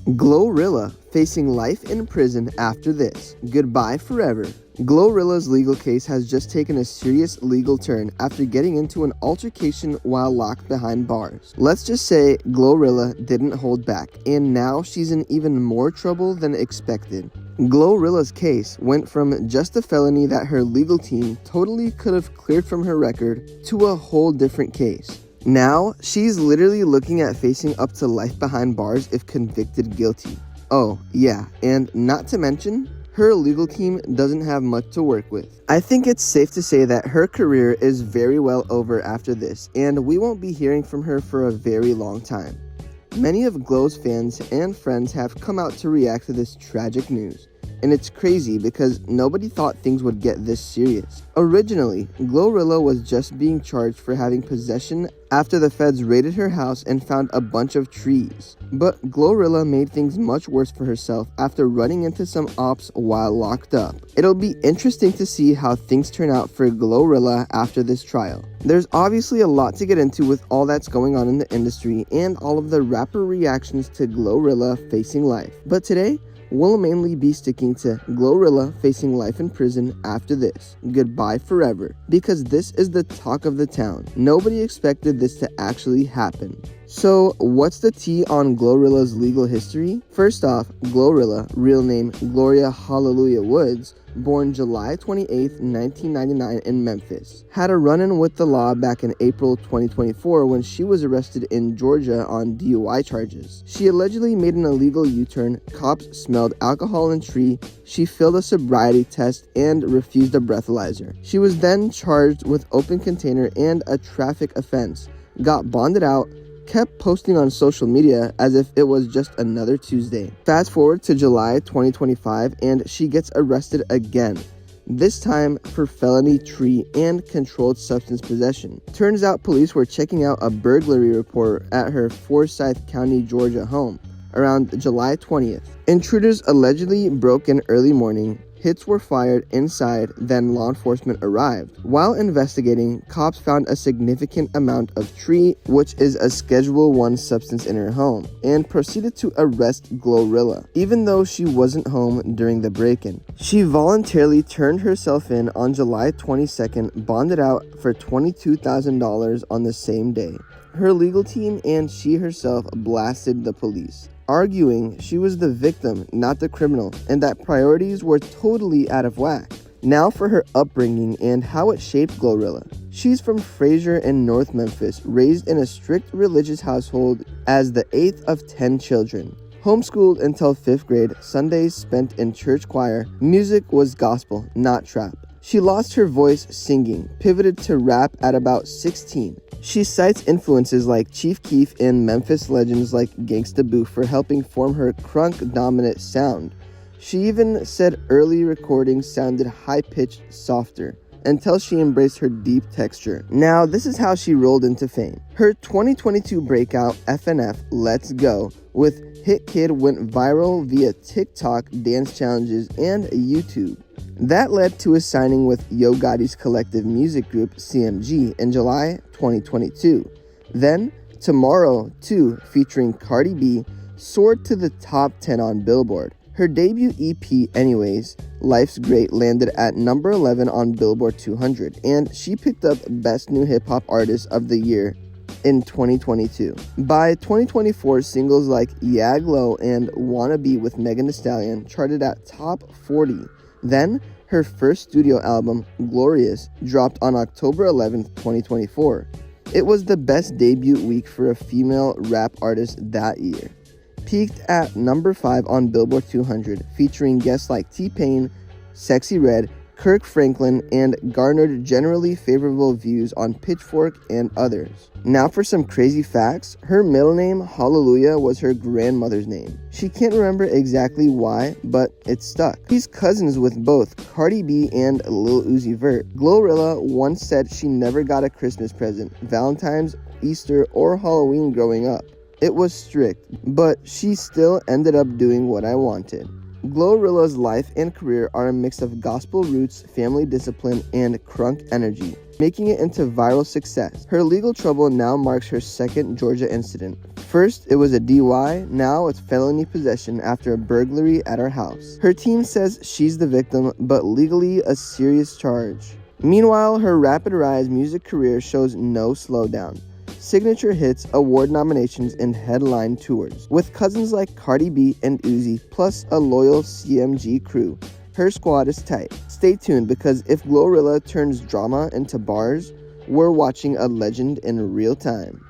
Glorilla facing life in prison after this. Goodbye forever. Glorilla's legal case has just taken a serious legal turn after getting into an altercation while locked behind bars. Let's just say Glorilla didn't hold back, and now she's in even more trouble than expected. Glorilla's case went from just a felony that her legal team totally could have cleared from her record to a whole different case. Now, she's literally looking at facing up to life behind bars if convicted guilty. Oh, yeah, and not to mention, her legal team doesn't have much to work with. I think it's safe to say that her career is very well over after this, and we won't be hearing from her for a very long time. Many of Glow's fans and friends have come out to react to this tragic news. And it's crazy because nobody thought things would get this serious. Originally, Glorilla was just being charged for having possession after the feds raided her house and found a bunch of trees. But Glorilla made things much worse for herself after running into some ops while locked up. It'll be interesting to see how things turn out for Glorilla after this trial. There's obviously a lot to get into with all that's going on in the industry and all of the rapper reactions to Glorilla facing life. But today, we'll mainly be sticking to Glorilla facing life in prison after this. Goodbye forever. Because this is the talk of the town. Nobody expected this to actually happen. So, what's the tea on Glorilla's legal history? First off, Glorilla, real name Gloria Hallelujah Woods, born July 28, 1999 in Memphis, had a run-in with the law back in April 2024 when she was arrested in Georgia on DUI charges. She allegedly made an illegal U-turn, cops smelled alcohol in tree, she failed a sobriety test, and refused a breathalyzer. She was then charged with open container and a traffic offense, got bonded out, kept posting on social media as if it was just another Tuesday. Fast forward to July 2025 and she gets arrested again, this time for felony tree and controlled substance possession. Turns out police were checking out a burglary report at her Forsyth County, Georgia home around July 20th. Intruders allegedly broke in early morning. Hits were fired inside, then law enforcement arrived. While investigating, cops found a significant amount of tree, which is a Schedule 1 substance in her home, and proceeded to arrest Glorilla, even though she wasn't home during the break-in. She voluntarily turned herself in on July 22nd, bonded out for $22,000 on the same day. Her legal team and she herself blasted the police, arguing she was the victim, not the criminal, and that priorities were totally out of whack. Now for her upbringing and how it shaped Glorilla. She's from Fraser in North Memphis, raised in a strict religious household as the 8th of 10 children. Homeschooled until 5th grade, Sundays spent in church choir. Music was gospel, not trap. She lost her voice singing, pivoted to rap at about 16. She cites influences like Chief Keef and Memphis legends like Gangsta Boo for helping form her crunk-dominant sound. She even said early recordings sounded high-pitched softer, until she embraced her deep texture. Now, this is how she rolled into fame. Her 2022 breakout, FNF Let's Go, with Hit Kid went viral via TikTok dance challenges and YouTube. That led to a signing with Yo Gotti's collective music group CMG in July 2022. Then, Tomorrow 2 featuring Cardi B soared to the top 10 on Billboard. Her debut EP, Anyways, Life's Great, landed at number 11 on Billboard 200, and she picked up Best New Hip Hop Artist of the Year in 2022. By 2024, singles like Yeah Glow and Wanna Be with Megan Thee Stallion charted at top 40. Then, her first studio album, Glorious, dropped on October 11, 2024. It was the best debut week for a female rap artist that year. Peaked at number 5 on Billboard 200, featuring guests like T-Pain, Sexy Red, Kirk Franklin, and garnered generally favorable views on Pitchfork and others. Now for some crazy facts, her middle name, Hallelujah, was her grandmother's name. She can't remember exactly why, but it stuck. She's cousins with both Cardi B and Lil Uzi Vert. Glorilla once said she never got a Christmas present, Valentine's, Easter, or Halloween growing up. It was strict, but she still ended up doing what I wanted. Glorilla's life and career are a mix of gospel roots, family discipline, and crunk energy, making it into viral success. Her legal trouble now marks her second Georgia incident. First, it was a DUI, now it's felony possession after a burglary at her house. Her team says she's the victim, but legally a serious charge. Meanwhile, her rapid rise music career shows no slowdown. Signature hits, award nominations, and headline tours. With cousins like Cardi B and Uzi, plus a loyal CMG crew, her squad is tight. Stay tuned, because if Glorilla turns drama into bars, we're watching a legend in real time.